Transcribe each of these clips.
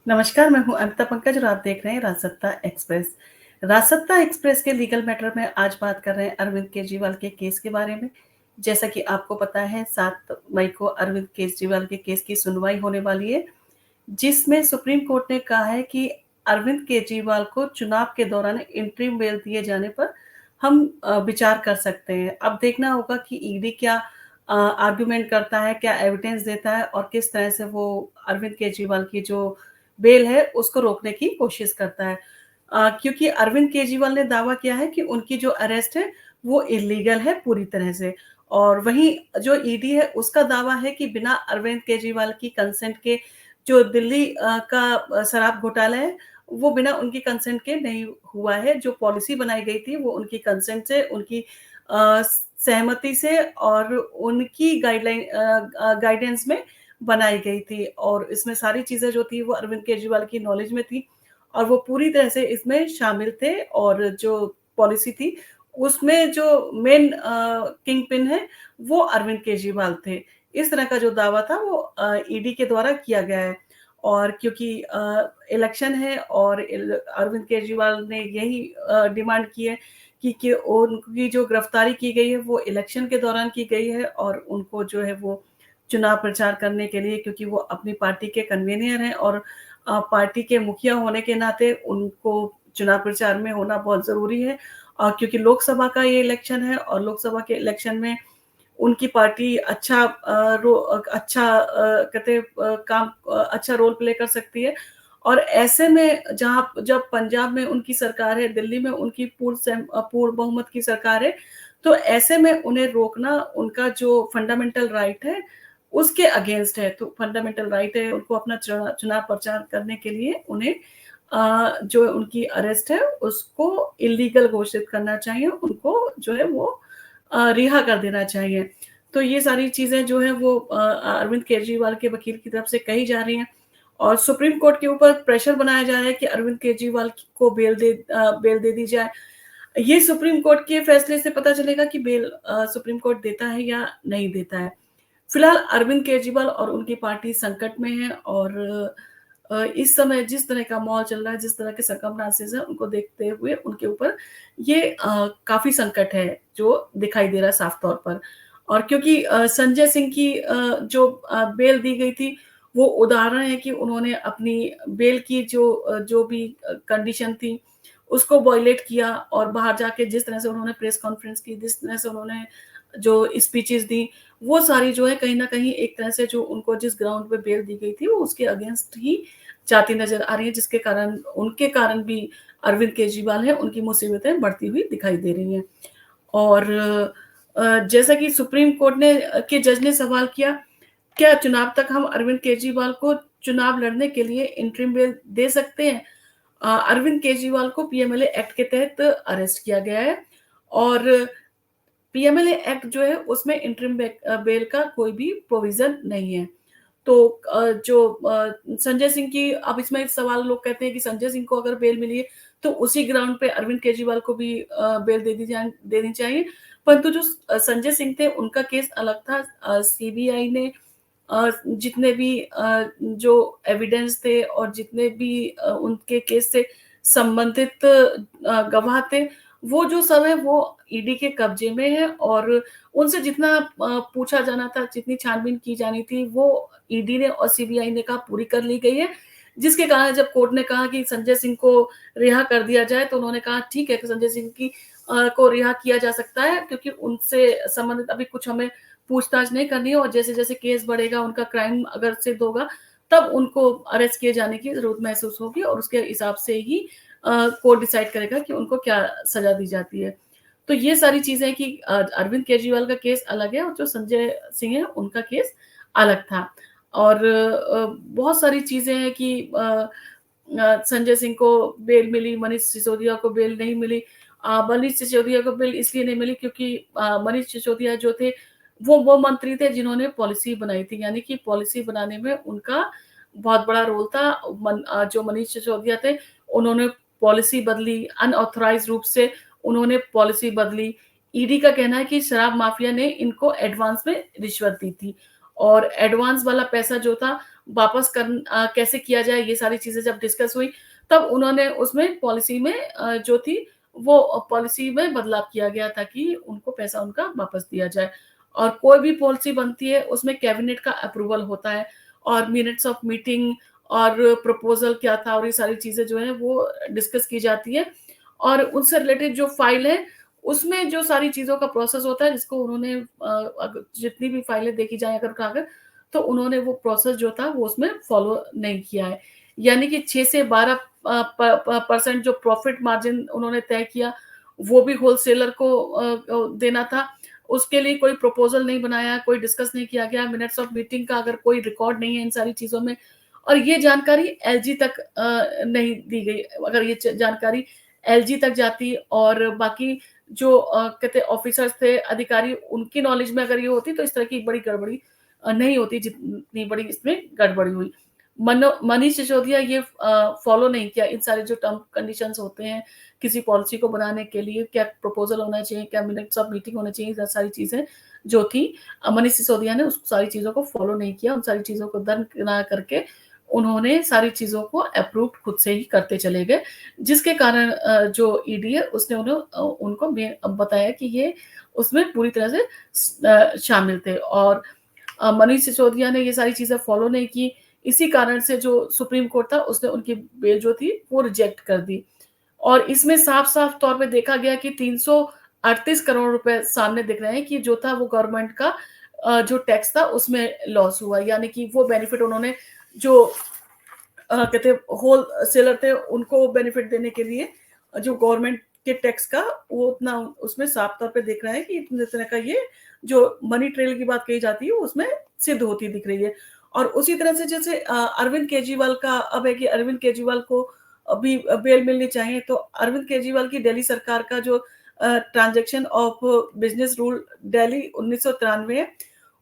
नमस्कार, मैं हूँ अमिता पंकज और आप देख रहे हैं राजसत्ता एक्सप्रेस। राजसत्ता एक्सप्रेस के लीगल मैटर में आज बात कर रहे हैं अरविंद केजरीवाल के केस के बारे में। जैसा कि आपको पता है 7 मई को अरविंद केजरीवाल के केस की सुनवाई होने वाली है, जिसमें सुप्रीम कोर्ट ने कहा है कि अरविंद केजरीवाल को चुनाव के दौरान इंटरिम बेल दिए जाने पर हम विचार कर सकते हैं। अब देखना होगा कि ईडी क्या आर्गुमेंट करता है, क्या एविडेंस देता है और किस तरह से वो अरविंद केजरीवाल की जो बेल है उसको रोकने की कोशिश करता है। क्योंकि अरविंद केजरीवाल ने दावा किया है कि उनकी जो अरेस्ट है वो इल्लीगल है पूरी तरह से, और वहीं जो ईडी है उसका दावा है कि बिना अरविंद केजरीवाल की कंसेंट के जो दिल्ली का शराब घोटाला है वो बिना उनकी कंसेंट के नहीं हुआ है। जो पॉलिसी बनाई गई थी वो उनकी कंसेंट से, उनकी सहमति से और उनकी गाइडेंस में बनाई गई थी, और इसमें सारी चीज़ें जो थी वो अरविंद केजरीवाल की नॉलेज में थी और वो पूरी तरह से इसमें शामिल थे, और जो पॉलिसी थी उसमें जो मेन किंग पिन है वो अरविंद केजरीवाल थे। इस तरह का जो दावा था वो ईडी के द्वारा किया गया है, और क्योंकि इलेक्शन है और अरविंद केजरीवाल ने यही डिमांड की है कि उनकी जो गिरफ्तारी की गई है वो इलेक्शन के दौरान की गई है, और उनको जो है वो चुनाव प्रचार करने के लिए, क्योंकि वो अपनी पार्टी के कन्वीनर हैं और पार्टी के मुखिया होने के नाते उनको चुनाव प्रचार में होना बहुत ज़रूरी है। और क्योंकि लोकसभा का ये इलेक्शन है और लोकसभा के इलेक्शन में उनकी पार्टी अच्छा कहते हैं काम अच्छा रोल प्ले कर सकती है। और ऐसे में जब पंजाब में उनकी सरकार है, दिल्ली में उनकी पूर्ण बहुमत की सरकार है, तो ऐसे में उन्हें रोकना उनका जो फंडामेंटल राइट है, उसके अगेंस्ट है। तो फंडामेंटल राइट है उनको अपना चुनाव प्रचार करने के लिए उन्हें जो उनकी अरेस्ट है उसको इल्लीगल घोषित करना चाहिए, उनको जो है वो रिहा कर देना चाहिए। तो ये सारी चीज़ें जो हैं वो अरविंद केजरीवाल के वकील की तरफ से कही जा रही हैं, और सुप्रीम कोर्ट के ऊपर प्रेशर बनाया जा रहा है कि अरविंद केजरीवाल को बेल दे दी जाए। ये सुप्रीम कोर्ट के फैसले से पता चलेगा कि बेल सुप्रीम कोर्ट देता है या नहीं देता है। फिलहाल अरविंद केजरीवाल और उनकी पार्टी संकट में है, और इस समय जिस तरह का माहौल चल रहा है, जिस तरह के सर्कमस्टेंसेस हैं, उनको देखते हुए उनके ऊपर ये काफ़ी संकट है, जो दिखाई दे रहा है साफ तौर पर। और क्योंकि संजय सिंह की जो बेल दी गई थी, वो उदाहरण है कि उन्होंने अपनी बेल की जो भी कंडीशन थी, उसको वायलेट किया, और बाहर जाके जिस तरह से उन्होंने प्रेस कॉन्फ्रेंस की, जिस तरह से उन्होंने जो स्पीचेज़ दी, वो सारी जो है कहीं न कहीं एक तरह से जो उनको जिस ग्राउंड पे बेल दी गई थी, वो उसके अगेंस्ट ही जाती नज़र आ रही है, जिसके कारण उनके कारण भी अरविंद केजरीवाल हैं, उनकी मुसीबतें बढ़ती हुई दिखाई दे रही हैं। और जैसा कि सुप्रीम कोर्ट ने के जज ने सवाल किया, क्या चुनाव तक हम अरविंद केजरीवाल को चुनाव लड़ने के लिए इंटरिम बेल दे सकते हैं? अरविंद केजरीवाल को पीएमएलए एक्ट के तहत अरेस्ट किया गया है, और पीएमएलए एक्ट जो है उसमें इंटरिम बेल का कोई भी प्रोविज़न नहीं है। तो संजय सिंह की, अब इसमें सवाल लोग कहते हैं कि संजय सिंह को अगर बेल मिली है, तो उसी ग्राउंड पे अरविंद केजरीवाल को भी बेल देनी चाहिए। परंतु जो संजय सिंह थे उनका केस अलग था। सीबीआई ने जितने भी जो एविडेंस थे और जितने भी उनके केस से संबंधित गवाह थे, वो जो सब है वो ईडी के कब्जे में है, और उनसे जितना पूछा जाना था, जितनी छानबीन की जानी थी, वो ईडी ने और सीबीआई ने कहा पूरी कर ली गई है। जिसके कारण जब कोर्ट ने कहा कि संजय सिंह को रिहा कर दिया जाए, तो उन्होंने कहा ठीक है कि संजय सिंह को रिहा किया जा सकता है, क्योंकि उनसे संबंधित अभी कुछ हमें पूछताछ नहीं करनी है, और जैसे-जैसे केस बढ़ेगा, उनका क्राइम अगर सिद्ध होगा, तब उनको अरेस्ट किए जाने की ज़रूरत महसूस होगी, और उसके हिसाब से ही कोर्ट डिसाइड करेगा कि उनको क्या सज़ा दी जाती है। तो ये सारी चीज़ें कि अरविंद केजरीवाल का केस अलग है और जो संजय सिंह है, उनका केस अलग था। और बहुत सारी चीज़ें हैं कि संजय सिंह को बेल मिली, मनीष सिसोदिया को बेल नहीं मिली। मनीष सिसोदिया को बेल इसलिए नहीं मिली क्योंकि मनीष सिसोदिया जो थे, वो मंत्री थे जिन्होंने पॉलिसी बनाई थी, यानी कि पॉलिसी बनाने में उनका बहुत बड़ा रोल था। जो मनीष सिसोदिया थे, उन्होंने पॉलिसी बदली, अनऑथराइज़्ड रूप से उन्होंने पॉलिसी बदली। ईडी का कहना है कि शराब माफिया ने इनको एडवांस में रिश्वत दी थी, और एडवांस वाला पैसा जो था, कैसे किया जाए, ये सारी चीज़ें जब डिस्कस हुई, तब उन्होंने उसमें पॉलिसी में जो थी वो पॉलिसी में बदलाव किया गया ताकि उनको पैसा उनका वापस दिया जाए। और कोई भी पॉलिसी बनती है उसमें कैबिनेट का अप्रूवल होता है और मिनट्स ऑफ मीटिंग और प्रपोज़ल क्या था और ये सारी चीज़ें जो हैं वो डिस्कस की जाती है और उनसे रिलेटेड जो फाइल है, उसमें जो सारी चीज़ों का प्रोसेस होता है जिसको उन्होंने अग जितनी भी फाइलें देखी जाएँ अगर उठाकर, तो उन्होंने वो प्रोसेस जो था वो उसमें फ़ॉलो नहीं किया है। यानी कि 6 से 12 परसेंट जो प्रॉफ़िट मार्जिन उन्होंने तय किया, वो भी होलसेलर को देना था। उसके लिए कोई प्रपोज़ल नहीं बनाया, कोई डिस्कस नहीं किया गया, मिनट्स ऑफ मीटिंग का अगर कोई रिकॉर्ड नहीं है इन सारी चीज़ों में और ये जानकारी एलजी तक नहीं दी गई। अगर ये जानकारी एलजी तक जाती और बाकी जो कहते हैं ऑफिसर्स थे, अधिकारी उनकी नॉलेज में अगर ये होती तो इस तरह की बड़ी गड़बड़ी नहीं होती जितनी बड़ी इसमें गड़बड़ी हुई। मनीष सिसोदिया ये फॉलो नहीं किया इन सारे जो टर्म कंडीशंस होते हैं, किसी पॉलिसी को बनाने के लिए क्या प्रपोज़ल होना चाहिए, क्या मिनट्स ऑफ मीटिंग होने चाहिए, ये सारी चीज़ें जो थी मनीष सिसोदिया ने उस सारी चीज़ों को फॉलो नहीं किया, उन सारी चीज़ों को दरकिनार करके उन्होंने सारी चीज़ों को अप्रूव खुद से ही करते चले गए, जिसके कारण जो ईडी है उसने उनको बताया कि ये उसमें पूरी तरह से शामिल थे और मनीष सिसोदिया ने ये सारी चीज़ें फॉलो नहीं की, इसी कारण से जो सुप्रीम कोर्ट था उसने उनकी बेल जो थी वो रिजेक्ट कर दी। और इसमें साफ-साफ तौर पे देखा गया कि 338 करोड़ रुपए सामने दिख रहे हैं कि जो था वो गवर्नमेंट का जो टैक्स था उसमें लॉस हुआ। यानी कि वो बेनिफिट उन्होंने जो कहते हैं होलसेलर थे उनको बेनिफिट देने के लिए जो गवर्नमेंट के टैक्स का वो उतना उसमें साफ तौर पे दिख रहा है कि इतने तरह का ये जो मनी ट्रेल की बात कही जाती है उसमें सिद्ध होती दिख रही है। और उसी तरह से जैसे अरविंद केजरीवाल का अब है कि अरविंद केजरीवाल को अभी बेल मिलनी चाहिए तो अरविंद केजरीवाल की दिल्ली सरकार का जो transaction of business rule Delhi 1993 है,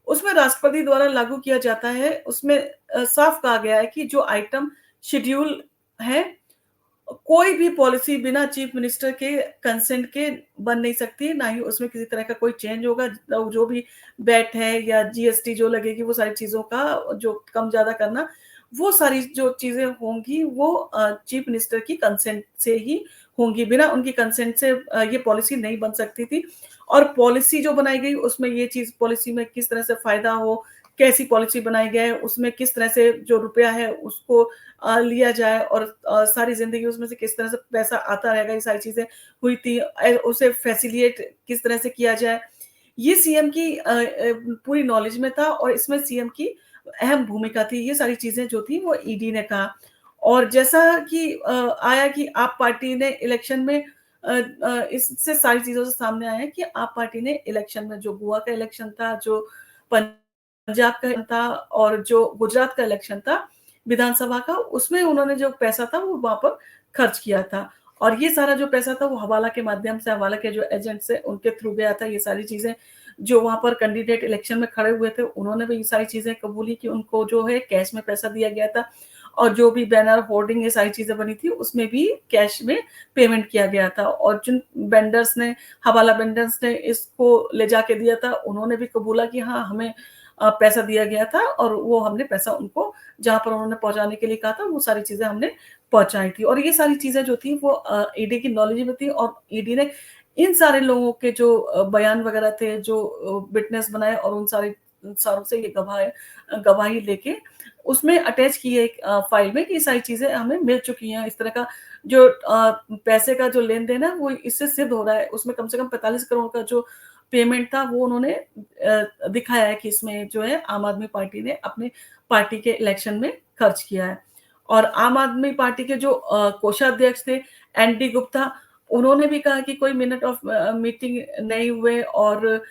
उसमें राष्ट्रपति द्वारा लागू किया जाता है। उसमें साफ कहा गया है कि जो आइटम शेड्यूल है, कोई भी पॉलिसी बिना चीफ मिनिस्टर के कंसेंट के बन नहीं सकती, ना ही उसमें किसी तरह का कोई चेंज होगा। जो भी वैट है या जीएसटी जो लगेगी, वो सारी चीज़ों का जो कम-ज़्यादा करना, वो सारी जो चीज़ें होंगी, वो चीफ मिनिस्टर की कंसेंट से ही होंगी। बिना उनकी कंसेंट से ये पॉलिसी नहीं बन सकती थी और पॉलिसी जो बनाई गई, उसमें ये चीज़ पॉलिसी में किस तरह से फ़ायदा हो, कैसी पॉलिसी बनाई जाए, उसमें किस तरह से जो रुपया है, उसको लिया जाए और सारी ज़िंदगी उसमें से किस तरह से पैसा आता रहेगा, ये सारी चीज़ें हुई थी। उसे फैसिलिटेट किस तरह से किया जाए, ये सीएम की पूरी नॉलेज में था और इसमें सीएम की अहम भूमिका थी। ये सारी चीज़ें जो थी वो ईडी ने कहा और जैसा कि आया कि आप पार्टी ने इलेक्शन में इससे सारी चीज़ों से सामने आया है कि आप पार्टी ने इलेक्शन में जो गोवा का इलेक्शन था, जो पंजाब का था और जो गुजरात का इलेक्शन था, विधानसभा का, उसमें उन्होंने जो पैसा था वो वहाँ पर खर्च किया था। और ये सारा जो पैसा था वो हवाला के माध्यम से, हवाला के जो एजेंट्स हैं उनके थ्रू गया था ये सारी चीज़ें। जो वहाँ पर कैंडिडेट इलेक्शन में खड़े हुए थे, उन्होंने भी ये सारी चीज़ें कबूली कि उनको जो है कैश में पैसा दिया गया था और जो भी बैनर, होर्डिंग ये सारी चीज़ें बनी थी, उसमें भी कैश में पेमेंट किया गया था और जिन वेंडर्स ने, हवाला वेंडर्स ने इसको ले जाके दिया था, उन्होंने भी कबूला कि हाँ, हमें पैसा दिया गया था और वो हमने पैसा उनको जहाँ पर उन्होंने पहुँचाने के लिए कहा था, वो सारी चीज़ें हमने पहुँचाई थी। और ये सारी चीज़ें जो थी वो ईडी की नॉलेज में थी और ईडी ने इन सारे लोगों के जो बयान वगैरह थे, जो विटनेस बनाए और उन सारों से ये गवाही लेके उसमें अटैच की है एक फाइल में कि ये सारी चीज़ें हमें मिल चुकी हैं। इस तरह का जो पैसे का जो लेन-देन है, वो इससे सिद्ध हो रहा है। उसमें कम से कम 45 करोड़ का जो पेमेंट था, वो उन्होंने दिखाया है कि इसमें जो है आम आदमी पार्टी ने अपने पार्टी के इलेक्शन में खर्च किया है। और आम आदमी पार्टी के जो कोषाध्यक्ष थे एनडी गुप्ता, उन्होंने भी कहा कि कोई मिनट ऑफ मीटिंग नहीं हुए और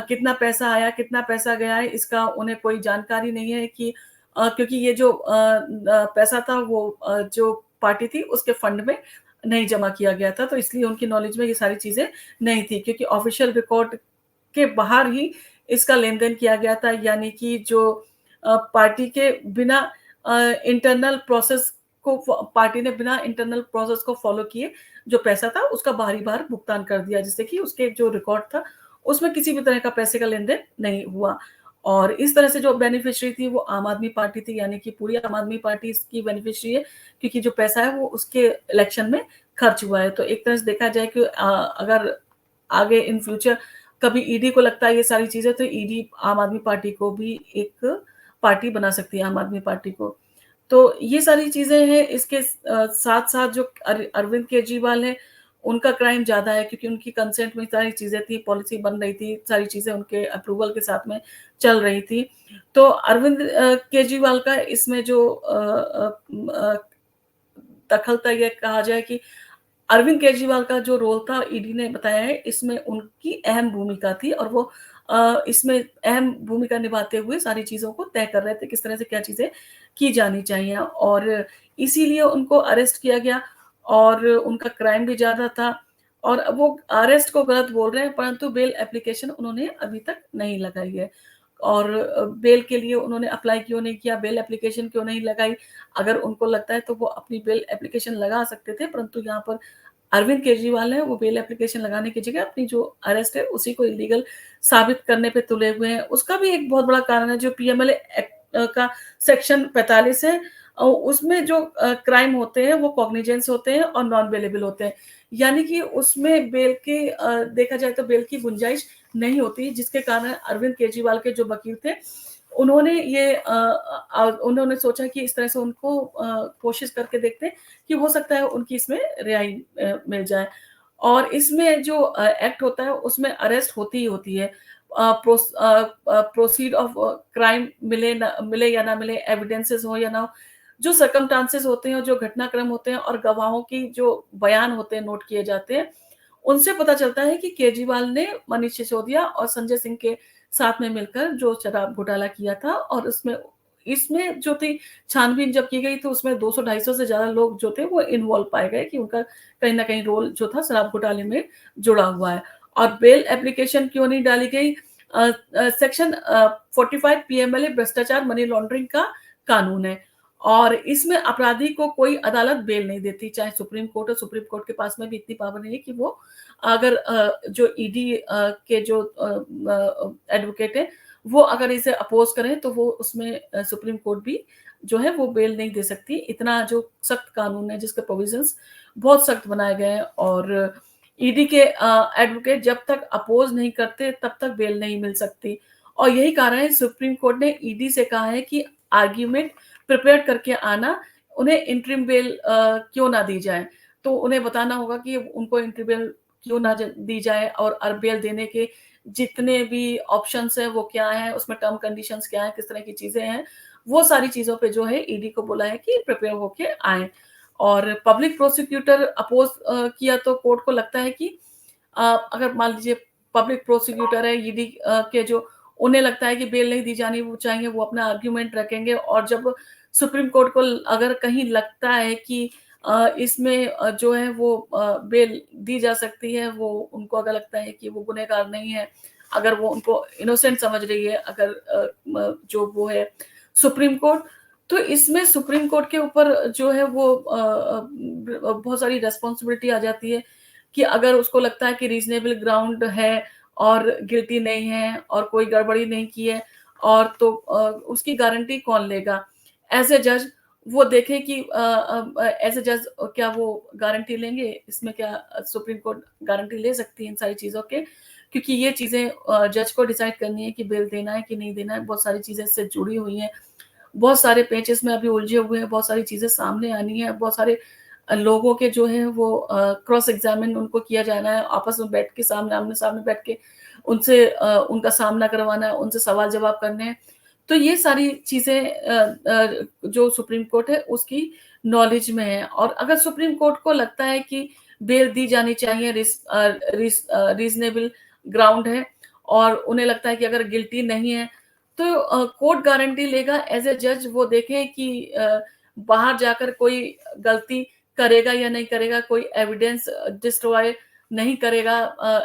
कितना पैसा आया, कितना पैसा गया है, इसका उन्हें कोई जानकारी नहीं है कि क्योंकि ये जो पैसा था वो जो पार्टी थी उसके फंड में नहीं जमा किया गया था, तो इसलिए उनकी नॉलेज में ये सारी चीज़ें नहीं थी क्योंकि ऑफ़िशियल रिकॉर्ड के बाहर ही इसका लेन-देन किया गया था। यानी कि जो पार्टी के बिना इंटरनल प्रोसेस पार्टी ने बिना इंटरनल प्रोसेस को फ़ॉलो किए जो पैसा था उसका बाहरी-बाहर भुगतान कर दिया जिससे कि उसके जो रिकॉर्ड था उसमें किसी भी तरह का पैसे का लेन-देन नहीं हुआ। और इस तरह से जो बेनिफिशियरी थी वो आम आदमी पार्टी थी, यानी कि पूरी आम आदमी पार्टी इसकी बेनिफिशियरी है, क्योंकि जो पैसा है वो उसके इलेक्शन में खर्च हुआ है। तो एक तरह से देखा जाए कि अगर आगे इन फ्यूचर कभी ईडी को लगता है ये सारी चीज़ें, तो ईडी आम आदमी पार्टी को भी एक पार्टी बना सकती है, आम आदमी पार्टी को। तो ये सारी चीज़ें हैं। इसके साथ-साथ जो अरविंद केजरीवाल हैं, उनका क्राइम ज़्यादा है, क्योंकि उनकी कंसेंट में सारी चीज़ें थी, पॉलिसी बन रही थी, सारी चीज़ें उनके अप्रूवल के साथ में चल रही थी। तो अरविंद केजरीवाल का इसमें जो दखल था, ये कहा जाए कि अरविंद केजरीवाल का जो रोल था, ईडी ने बताया है, इसमें उनकी अहम भूमिका थी, और वो इसमें अहम भूमिका निभाते हुए सारी चीज़ों को तय कर रहे थे, किस तरह से क्या चीज़ें की जानी चाहिए, और इसीलिए उनको अरेस्ट किया गया, और उनका क्राइम भी ज़्यादा था, और अब वो अरेस्ट को गलत बोल रहे हैं, परंतु बेल एप्लीकेशन उन्होंने अभी तक नहीं लगाई है। और बेल के लिए उन्होंने अप्लाई क्यों नहीं किया, बेल एप्लीकेशन क्यों नहीं लगाई? अगर उनको लगता है तो वो अपनी बेल एप्लीकेशन लगा सकते थे, परंतु यहाँ पर अरविंद केजरीवाल हैं, वो बेल एप्लीकेशन लगाने की जगह अपनी जो अरेस्ट है, उसी को इल्लीगल साबित करने पे तुले हुए हैं। उसका भी एक बहुत बड़ा कारण है, जो पीएमएलए एक्ट का सेक्शन 45 है, उसमें जो क्राइम होते हैं, वो कॉग्निजेंस होते हैं और नॉन बेलेबल होते हैं। यानी कि उसमें बेल के देखा जाए तो बेल की गुंजाइश नहीं होती, जिसके कारण अरविंद केजरीवाल के जो वकील थे, उन्होंने ये उन्होंने सोचा कि इस तरह से उनको कोशिश करके देखते हैं कि हो सकता है उनकी इसमें रिहाई मिल जाए। और इसमें जो एक्ट होता है, उसमें अरेस्ट होती ही होती है। प्रोसीड ऑफ क्राइम मिले या ना मिले, एविडेंसेस हो या ना हो, जो सर्कमस्टांसेस होते हैं, जो घटनाक्रम होते हैं, और गवाहों की जो बयान होते हैं, नोट किए जाते हैं, उनसे पता चलता है कि केजरीवाल ने मनीष सिसोदिया और संजय सिंह के साथ में मिलकर जो शराब घोटाला किया था, और उसमें इसमें जो थी छानबीन जब की गई, तो उसमें 200-250 से ज़्यादा लोग जो थे वो इन्वॉल्व पाए गए, कि उनका कहीं न कहीं रोल जो था शराब घोटाले में जुड़ा हुआ है। और बेल एप्लीकेशन क्यों नहीं डाली गई? सेक्शन 45 पीएमएलए भ्रष्टाचार, मनी लॉन्ड्रिंग का कानून है, और इसमें अपराधी को कोई अदालत बेल नहीं देती, चाहे सुप्रीम कोर्ट हो। सुप्रीम कोर्ट के पास में भी इतनी पावर नहीं है कि वो अगर जो ईडी के जो एडवोकेट है, वो अगर इसे अपोज़ करें, तो वो उसमें सुप्रीम कोर्ट भी जो है वो बेल नहीं दे सकती। इतना जो सख्त कानून है, जिसके प्रोविज़न्स बहुत सख्त बनाए गए हैं, और ईडी के एडवोकेट जब तक अपोज़ नहीं करते, तब तक बेल नहीं मिल सकती। और यही कारण है, सुप्रीम कोर्ट ने ईडी से कहा है कि आर्ग्यूमेंट प्रिपेयर करके आना, उन्हें इंटरिम बेल क्यों ना दी जाए। तो उन्हें बताना होगा कि उनको इंटरिम बेल क्यों ना दी जाए, और बेल देने के जितने भी ऑप्शंस हैं वो क्या हैं, उसमें टर्म कंडीशंस क्या हैं, किस तरह की चीज़ें हैं, वो सारी चीज़ों पे जो है ईडी को बोला है कि प्रिपेयर होके आएँ। और पब्लिक प्रोसिक्यूटर अपोज़ किया, तो कोर्ट को लगता है कि अगर मान लीजिए पब्लिक प्रोसिक्यूटर है, ईडी के जो, उन्हें लगता है कि बेल नहीं दी जानी वो चाहिए, वो अपना आर्ग्यूमेंट रखेंगे, और जब सुप्रीम कोर्ट को अगर कहीं लगता है कि इसमें जो है वो बेल दी जा सकती है, वो उनको अगर लगता है कि वो गुनहगार नहीं है, अगर वो उनको इनोसेंट समझ रही है, अगर जो वो है सुप्रीम कोर्ट, तो इसमें सुप्रीम कोर्ट के ऊपर जो है वो बहुत सारी रिस्पॉन्सिबिलिटी आ जाती है, कि अगर उसको लगता है कि रीज़नेबल ग्राउंड है, और गिल्टी नहीं है, और कोई गड़बड़ी नहीं की है, और तो उसकी गारंटी कौन लेगा? एज़ अ जज वो देखे कि एज़ अ जज क्या वो गारंटी लेंगे? इसमें क्या सुप्रीम कोर्ट गारंटी ले सकती है इन सारी चीज़ों के? क्योंकि ये चीज़ें जज को डिसाइड करनी है कि बेल देना है कि नहीं देना है, बहुत सारी चीज़ें इससे जुड़ी हुई हैं। बहुत सारे पेच इसमें अभी उलझे हुए हैं, बहुत सारी चीज़ें सामने आनी है, बहुत सारे लोगों के जो हैं वो क्रॉस एग्ज़ामिन उनको किया जाना है, आपस में बैठ के सामने आमने-सामने बैठ के उनसे उनका सामना करवाना है, उनसे सवाल-जवाब करने हैं। तो ये सारी चीज़ें जो सुप्रीम कोर्ट है उसकी नॉलेज में है, और अगर सुप्रीम कोर्ट को लगता है कि बेल दी जानी चाहिए, रीज़नेबल ग्राउंड है, और उन्हें लगता है कि अगर गिल्टी नहीं है, तो कोर्ट गारंटी लेगा, एज़ अ जज वो देखें कि बाहर जाकर कोई गलती करेगा या नहीं करेगा, कोई एविडेंस डिस्ट्रॉय नहीं करेगा,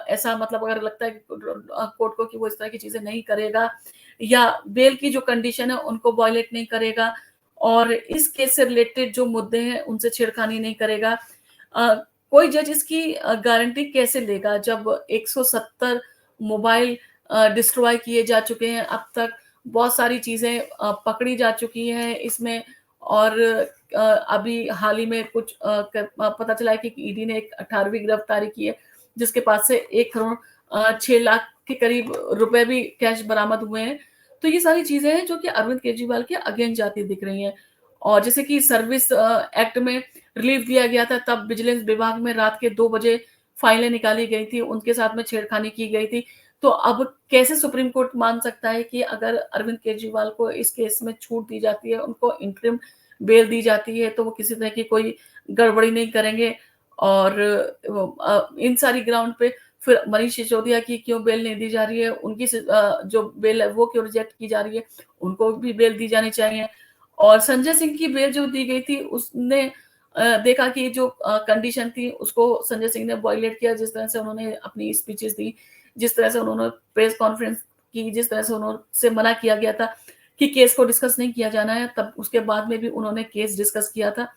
ऐसा मतलब अगर लगता है कि कोर्ट को कि वो इस तरह की चीज़ें नहीं करेगा, या बेल की जो कंडीशन है उनको वायलेट नहीं करेगा, और इस केस से रिलेटेड जो मुद्दे हैं उनसे छेड़खानी नहीं करेगा। अ, कोई जज इसकी गारंटी कैसे लेगा, जब 170 मोबाइल डिस्ट्रॉय किए जा चुके हैं अब तक, बहुत सारी चीज़ें पकड़ी जा चुकी हैं इसमें और अभी हाल ही में कुछ पता चला है कि ईडी ने एक 18वीं गिरफ्तारी की है, जिसके पास से 1 करोड़ 6 लाख के करीब रुपए भी कैश बरामद हुए हैं। तो ये सारी चीज़ें हैं जो कि अरविंद केजरीवाल के अगेंस्ट जाती दिख रही हैं। और जैसे कि सर्विस एक्ट में रिलीफ दिया गया था, तब विजिलेंस विभाग में रात के 2 बजे फाइलें निकाली गई थी, उनके साथ में छेड़खानी की गई थी। तो अब कैसे सुप्रीम कोर्ट मान सकता है कि अगर अरविंद केजरीवाल को इस केस में छूट दी जाती है, उनको इंटरिम बेल दी जाती है, तो वो किसी तरह की कोई गड़बड़ी नहीं करेंगे और इन सारी ग्राउंड पे फिर मनीष सिसोदिया की क्यों बेल नहीं दी जा रही है, उनकी जो बेल है वो क्यों रिजेक्ट की जा रही है, उनको भी बेल दी जानी चाहिए। और संजय सिंह की बेल जो दी गई थी उसने देखा कि जो कंडीशन थी उसको संजय सिंह ने वायलेट किया, जिस तरह से उन्होंने अपनी स्पीचेस दी, जिस तरह से उन्होंने प्रेस कॉन्फ्रेंस की, जिस तरह से उनसे मना किया गया था कि केस को डिस्कस नहीं किया जाना है, तब उसके बाद में भी उन्होंने केस डिस्कस किया था।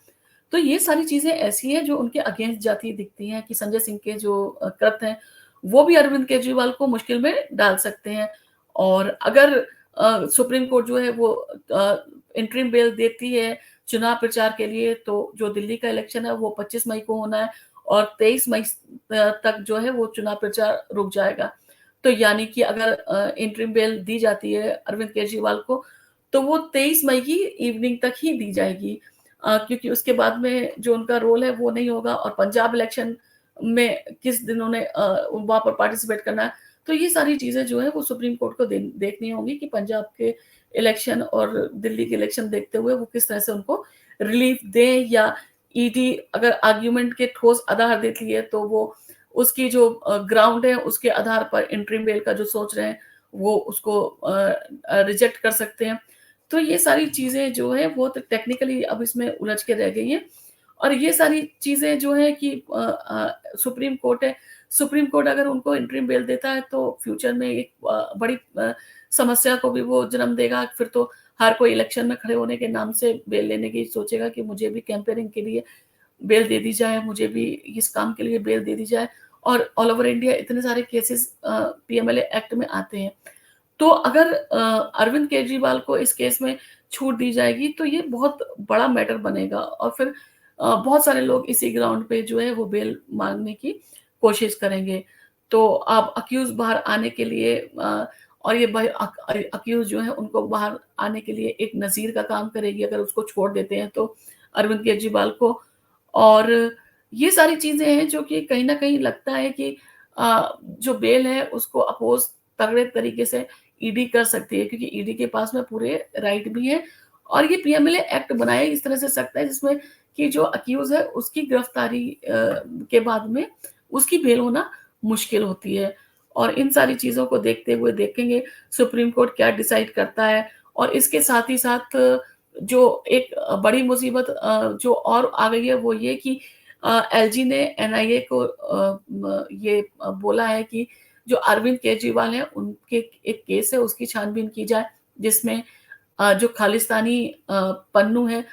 तो ये सारी चीज़ें ऐसी हैं जो उनके अगेंस्ट जाती दिखती हैं कि संजय सिंह के जो कृत्य हैं, वो भी अरविंद केजरीवाल को मुश्किल में डाल सकते हैं। और अगर सुप्रीम कोर्ट जो है वो इंटरिम बेल देती है चुनाव प्रचार के लिए, तो जो दिल्ली का इलेक्शन है वो 25 मई को होना है और 23 मई तक जो है वो चुनाव प्रचार रुक जाएगा। तो यानी कि अगर इंटरिम बेल दी जाती है अरविंद केजरीवाल को, तो वो 23 मई की इवनिंग तक ही दी जाएगी। क्योंकि उसके बाद में जो उनका रोल है वो नहीं होगा और पंजाब इलेक्शन में किस दिन उन्हें वहाँ पर पार्टिसिपेट करना है। तो ये सारी चीज़ें जो है वो सुप्रीम कोर्ट को देखनी होंगी कि पंजाब के इलेक्शन और दिल्ली के इलेक्शन देखते हुए वो किस तरह से उनको रिलीफ दें, या ईडी अगर आर्ग्यूमेंट के ठोस आधार देती है तो वो उसकी जो ग्राउंड है उसके आधार पर इंटरिम बेल का जो सोच रहे हैं वो उसको रिजेक्ट कर सकते हैं। तो ये सारी चीज़ें जो है वो तो टेक्निकली अब इसमें उलझ के रह गई हैं और ये सारी चीज़ें जो है कि सुप्रीम कोर्ट है, सुप्रीम कोर्ट अगर उनको इंटरिम बेल देता है तो फ्यूचर में एक बड़ी समस्या को भी वो जन्म देगा। फिर तो हर कोई इलेक्शन में खड़े होने के नाम से बेल लेने की सोचेगा कि मुझे भी कैंपेनिंग के लिए बेल दे दी जाए, मुझे भी इस काम के लिए बेल दे दी जाए और ऑल ओवर इंडिया इतने सारे केसेस पीएमएलए एक्ट में आते हैं। तो अगर अरविंद केजरीवाल को इस केस में छूट दी जाएगी तो ये बहुत बड़ा मैटर बनेगा और फिर बहुत सारे लोग इसी ग्राउंड पे जो है वो बेल माँगने की कोशिश करेंगे। तो अब अक्यूज़ बाहर आने के लिए और ये अक्यूज़ जो है उनको बाहर आने के लिए एक नज़ीर का काम करेगी अगर उसको छोड़ देते हैं तो अरविंद केजरीवाल को। और ये सारी चीज़ें हैं जो कि कहीं न कहीं लगता है कि जो बेल है उसको अपोज़ तगड़े तरीके से ईडी कर सकती है क्योंकि ईडी के पास में पूरे राइट भी हैं और ये पीएमएलए एक्ट बनाया इस तरह से सकता है जिसमें कि जो अक्यूज़ है उसकी गिरफ्तारी के बाद में उसकी बेल होना मुश्किल होती है। और इन सारी चीज़ों को देखते हुए देखेंगे सुप्रीम कोर्ट क्या डिसाइड करता है और इसके साथ ही साथ जो एक बड़ी मुसीबत जो और आ गई है वो ये कि एलजी ने एनआईए को ये बोला है कि जो अरविंद केजरीवाल हैं उनके एक केस है उसकी छानबीन की जाए जिसमें जो खालिस्तानी पन्नू है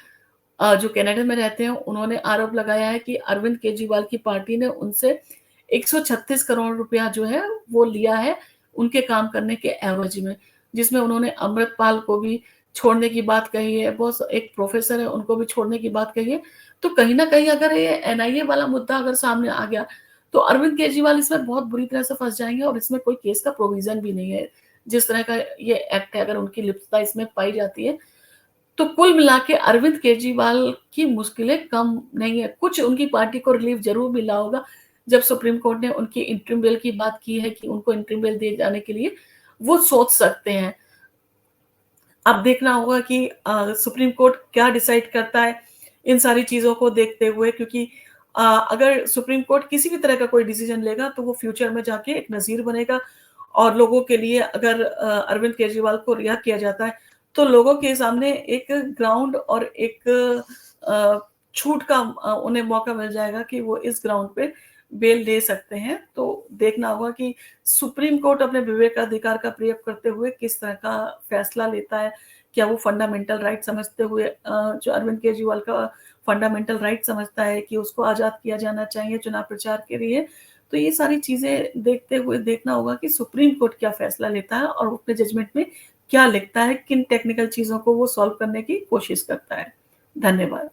जो कनाडा में रहते हैं उन्होंने आरोप लगाया है कि अरविंद केजरीवाल की पार्टी ने उनसे 136 करोड़ रुपया जो है वो लिया है उनके काम करने के एवज में, जिसमें उन्होंने अमृतपाल को भी छोड़ने की बात कही है, बहुत एक प्रोफ़ेसर है उनको भी छोड़ने की बात कही है। तो कहीं न कहीं अगर ये एनआईए वाला मुद्दा अगर सामने आ गया, तो अरविंद केजरीवाल इसमें बहुत बुरी तरह से फँस जाएँगे और इसमें कोई केस का प्रोविज़न भी नहीं है। जिस तरह का ये एक्ट है अगर उनकी लिप्तता इसमें पाई जाती है, तो कुल मिला के अरविंद केजरीवाल की मुश्किलें कम नहीं है। कुछ उनकी पार्टी को रिलीफ ज़रूर मिला होगा, जब सुप्रीम कोर्ट ने उनकी इंटरिम बेल की बात की है कि उनको इंटरिम बेल दिए जाने के लिए वो सोच सकते हैं। अब देखना होगा कि सुप्रीम कोर्ट क्या डिसाइड करता है इन सारी चीज़ों को देखते हुए क्योंकि अगर सुप्रीम कोर्ट किसी भी तरह का कोई डिसीज़न लेगा तो वो फ्यूचर में जाके एक नज़ीर बनेगा और लोगों के लिए अगर अरविंद केजरीवाल को रिहा किया जाता है, तो लोगों के सामने एक ग्राउंड और एक छूट का उन्हें मौका मिल जाएगा कि वो इस ग्राउंड पे बेल ले सकते हैं। तो देखना होगा कि सुप्रीम कोर्ट अपने विवेकाधिकार का प्रयोग करते हुए किस तरह का फैसला लेता है। क्या वो फंडामेंटल राइट समझते हुए जो अरविंद केजरीवाल का फंडामेंटल राइट समझता है कि उसको आज़ाद किया जाना चाहिए चुनाव प्रचार के लिए। तो ये सारी चीज़ें देखते हुए देखना होगा कि सुप्रीम कोर्ट क्या फैसला लेता है और वो अपने जजमेंट में क्या लिखता है, किन टेक्निकल चीज़ों को वो सॉल्व करने की कोशिश करता है। धन्यवाद।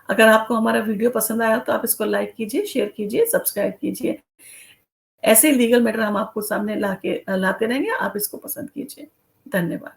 अगर आपको हमारा वीडियो पसंद आया तो आप इसको लाइक कीजिए, शेयर कीजिए, सब्सक्राइब कीजिए। ऐसे लीगल मैटर हम आपको सामने लाते रहेंगे, आप इसको पसंद कीजिए। धन्यवाद।